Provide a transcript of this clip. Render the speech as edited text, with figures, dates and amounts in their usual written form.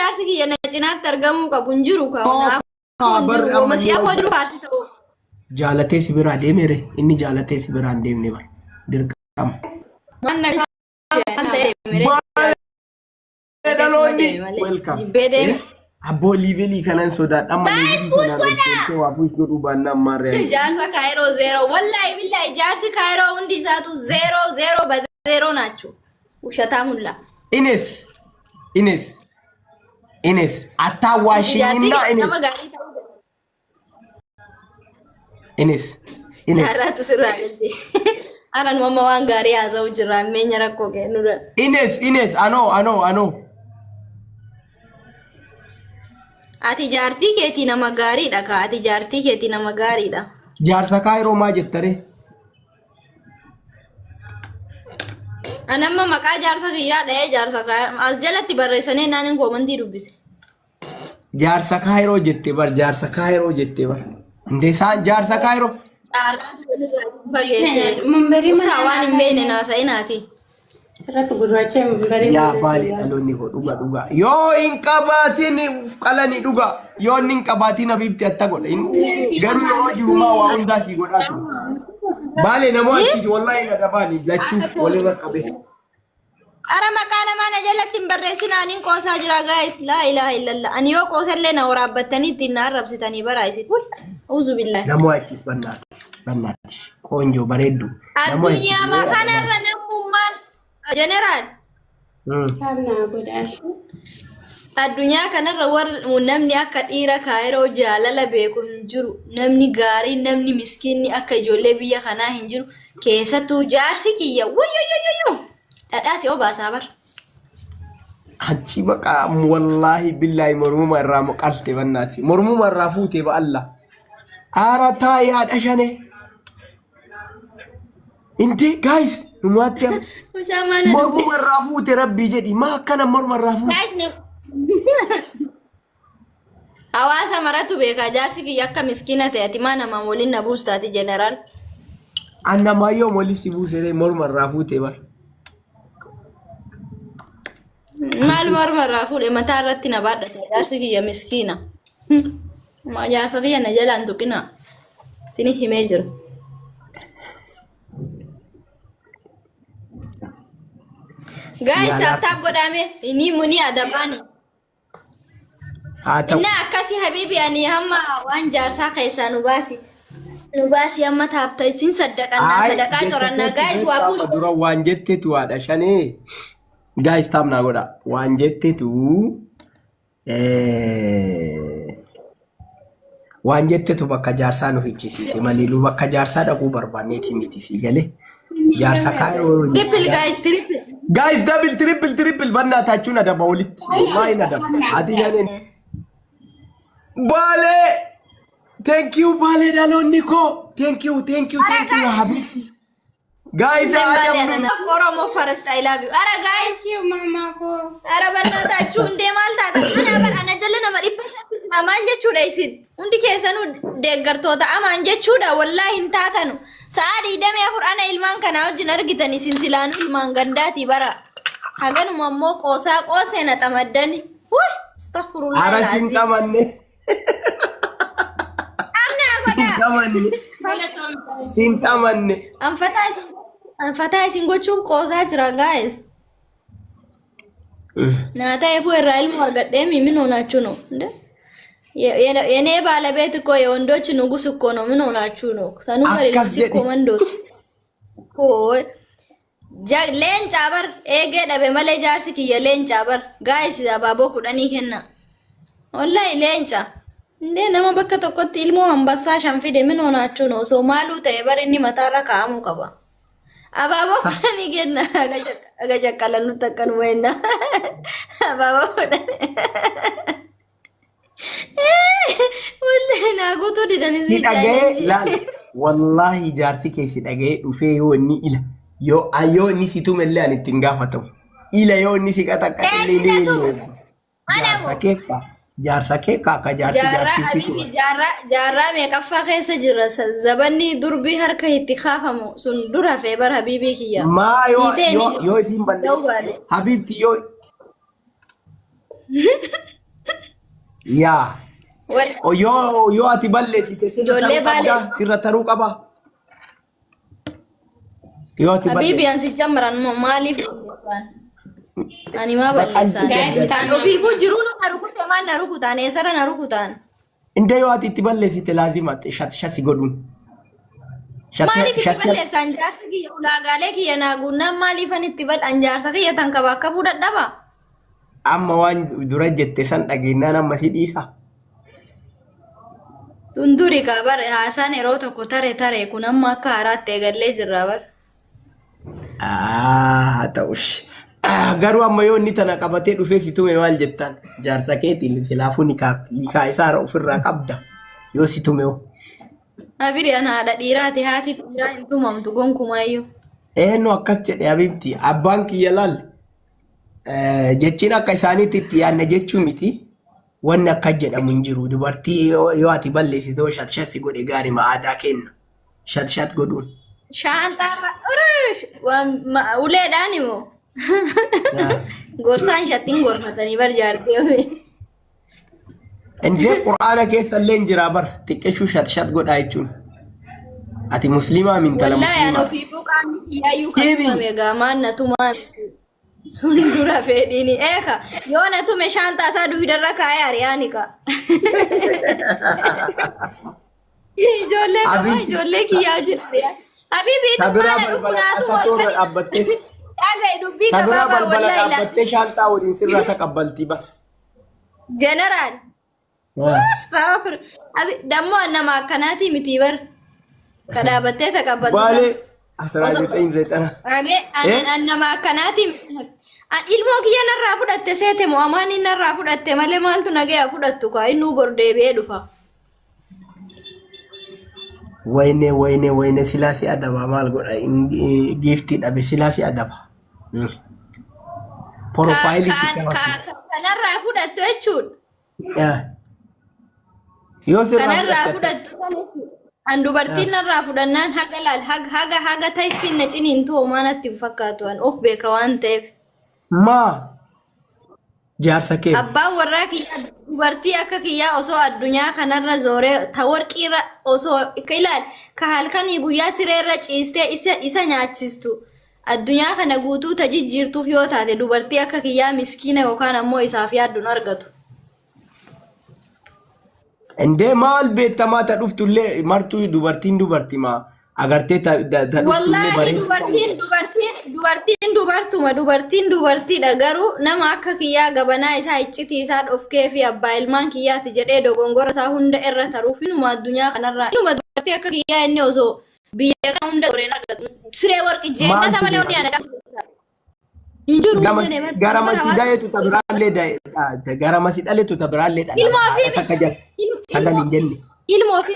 jaarsi kiyya na cinaatti argamuu qabu hin jiru kaa'unaaf. Masii afoo jiru faarsi ta'u. Jaalatee si biraa deemere inni jaalatee si biraa hin deemne bara dirqama. Manna welcome. Abbo liveli kanan sodaadha amma waa push godhu baannaan maarree. Jaarsa Kaayiroo 0 wallahi billahi jaarsi Kaayiroo hundi isaatu 0 ba 0 nachu. Ushatamulla. Ines atawashina Ines. Jaratu sirraati. Aran mama waan gaarii haasa'u jira meenya rakkoo kennuudha. Ines ano. Ati jaartii keetii nama gaariidha ka ati jaartii keetii nama gaariidha. Jaarsa Kaayiroo maa jettare? Anamma maqaa jaarsa kiyyaa dha'ee jaarsa Kaayiroo as jalatti barreessanii naanin koomantii dubbise. Jaarsa Kaayiroo jette bar jaarsa Kaayiroo jette bar. Ndeesaan jaarsa Kaayiroo. Musa waan hin beekne naasa'inaati. Yaa baali dhaloonni koo dhuga. Yoo hin qabaatiin qalani dhuga. Yoo hin qabaatiin abibti atta godha. Garuu yeroo jirumaa waa hundaa si godhaa ture. Baali namoo achis wallahi na dhabaani lachuu walirra qabe. Ara maqaa namaa na jalatti hin barreessinaanin qoosaa jira guys. Laa ilaaha illallah. Ani yoo qoosallee na waraabbattanii ittiin na arrabsitanii baraa'isin. Uzu billahi. Namoo achis bannaati. Qoonjoo bareeddu. Addunyaa makanarra namummaan general. Addunyaa kanarra namni akka dhiira Kaayiroo jaalala beeku hin jiru. Namni gaarii namni miskiinni akka ijoollee biyya kanaa hin jiru. Keessattuu jaarsi kiyya wayyoyoyoyo. Dhadhaasi obaasaa bar. Achi baqa wallahi billahi mormuma irraa moqalte bannaasi. Mormuma irraa fuute ba Allah. Ara taa'ee haadha shane. Inti guys numaatti mormuma irraa fuute rabbii jedhi maa akkana morma irraa fuute. Hawaasa maratu beekaa jaarsi kiyya akka miskiina ta'e ati maa namaan waliin na buustaati jeneraal. Annamaayyoo molli si buusee morma irraa fuute bar. Maal morma irraa fuudhe mataa irratti na baadhate jaarsi kiyya miskiina. Jaarsa kiyya na jalaan tuqina. Sini himee jira. Guys, tap godhame ini muni adabani. Inna akkasi habibi ani hamma waan jaarsaa keessaa nu baasi hamma taapta isin sadaqaa coranna guys waa push dura waan jettetu waadha shanii guys taapna godha waan jettetu waan jettetu bakka jaarsaa nu fichisiise malee nu bakka jaarsaa dhaquu barbaanneeti miti si galee jaarsa Kaayiroo guys double triple banna taachuun adaba walitti wallahi nadaba ati janeen Bale thank you Bale dhaloonni koo thank you habibti guys adam Oromo first I love you ara guys you mama ko ara banna taachuun deemal taata ana jalla nama dhibbata amaan jechuudha isin hundi keessanuu deeggartoota amaan jechuudha wallahi hin taatanu saadii damee afur ana ilmaan kana wajjin argitan isin silaanu ilmaan gandaati bara haganuma ammoo qoosaa qoosee na xamaddani astaghfirullah ara sin xamanne sin xamanne anfataa isin gochuun qoosaa jira guys naata eeboo irraa ilmu argadhee mimin honaachuu no የኔ ባለቤት እኮ የወንዶች ንጉስ እኮ ነው ምን ሆናችሁ ነው ሰኑ በሪልስ ኮማንዶ ሌንጫ በር ኤጌ ደበ መለ ጃርሲ ከየ ሌንጫ በር ጋይስ አባቦ ኩዳኒ ከና ወላሂ ሌንጫ እንዴ ነማ በከ ተቆጥ ኢልሞ አንበሳ ሸንፊደ ምን ሆናችሁ ነው ሶማሉ ተይበር እኒ መታራ ካሙ ቀባ አባቦ ኩዳኒ ገና አገጀቀለሉ ተቀኑ ወይና አባቦ ኩዳኒ والله ناقوتو دي دنيزي لا والله جارسي كيسي دغاي دوفي يو ني إلا يو ايو ني سيتو ملي ان تنغافتو إلا يو ني سي كاتا كاتلي لي جارسا كيكا كا جارسي حبيبي جارا ميكفا خيس جرس زبني دربي هركه اتخافمو سن درا فيبر حبيبي كيا ما يو سيمبل حبيبتي يو yaa yoo ati balleessite Ijoollee Baalee. sirra taruu qaba. Yoo ati Habibi ansi jamran maaliif balleessan? Ani maa balleessan? Bitaan ofiifuu jiruu na rukute maan na rukutaan eessarra na rukutaan. Inda yoo ati itti balleessite laazima shasi godhuun. Maaliif itti balleessan jaarsa kiyya ulaagaalee kiyya naaguunnaan maaliifan itti bal'an jaarsa kiyya tan qaba akka fuudhadhaba? Amma waan dura jette san dhageenyaan amma si dhiisa. Tunduri ka bar haasaan yeroo tokko tare kun amma akka haaraatti eegallee jirra bar. Ta'ush. Garuu amma yoo inni tana qabatee dhufee si tume maal jettaan? Jaarsa keetiin silaafuu nikaa isaa ofirraa qabda yoo si tume hoo. Habibi ana haadha dhiiraati haati dhiiraa hin tumamtu gonkumaayyuu. Eenyu akkas jedhe Habibti abbaan kiyya laal jechiin akka isaaniitti yaadna jechuu miti. Wanni akka jedhamu hin jiru dubartii yoo ati balleessite hoo shat-shatti godhe gaarii aadaa kenna. Shat-shat godhuun. Shaantaarra uleedhaan immoo. Gorsaan shattiin gorfatanii bar jaartee. Indee Qur'aana keessa illee hin jira bar xiqqeeshuu shat-shat godhaa jechuun. Ati musliimaa amintala musliimaa. Wallaahi ofii buqaanni kiyyayyuu kan tumame gaamaan na tumaa sun dura fedhiini eeka yoo na tume shaantaa isaa duwidarra kaayee ari'aani ka. Ijoollee kiyyaa jira. Habibi Tabiraa balbala asatoora dhaabbattee. Dhagaye dubbii Tabiraa qabaa balbala dhaabbattee shaantaa waliin sirra taqabbaltii ba. Jeneraal. Astaghfir. Dammoo nama akkanaati miti bar. Ka dhaabbattee taqabbaltii. Baalee asirraa ta'in zeexana. Nama akkanaati. Ilmoo kiyya narraa fudhatte seete mo'amaan inni narraa fudhatte malee maaltu nagaya fudhattu kaa innuu bor deebi'ee dhufa. Wayne silaasi adaba maal godha giftii dhabe silaasi adaba. Profaayilii si kanarraa fudhattu jechuudha. Yoo sirraa kanarraa fudhattu sana jechuudha. An dubartiin narraa fudhannaan haga laal haga taiffiin na ciniin ta'u maanatti fakkaatu an of beeka waan ta'eef. Maa jaarsa kee. Abbaan warraa kiyyaa dubartii akka kiyyaa osoo addunyaa kanarra zooree ta warqiirra osoo ilaal ka halkanii guyyaa sireerra ciistee isa nyaachistu addunyaa kana guutuu ta jijjiirtuuf yoo taate dubartii akka kiyyaa miskiina yookaan ammoo isaaf yaadduun argatu. Indee maal beektamaa ta dhuftullee martuu dubartii maa agartee ta dhuftullee bareedu. Dubartiin dubartiidha garuu nama akka kiyyaa gabanaa isaa iccitii isaa dhofkee fi abbaa ilmaan kiyyaati jedhee dogongora isaa hunda irra taruuf inuma addunyaa kanarraa inuma dubartii akka kiyyaa inni osoo biyya kana hunda goreen argatu siree warqi jeennata malee hundi ana gara masiidaleetu tabiraallee gara masiidaleetu tabiraallee ilmoo fi sagalin jenne ilmoo fi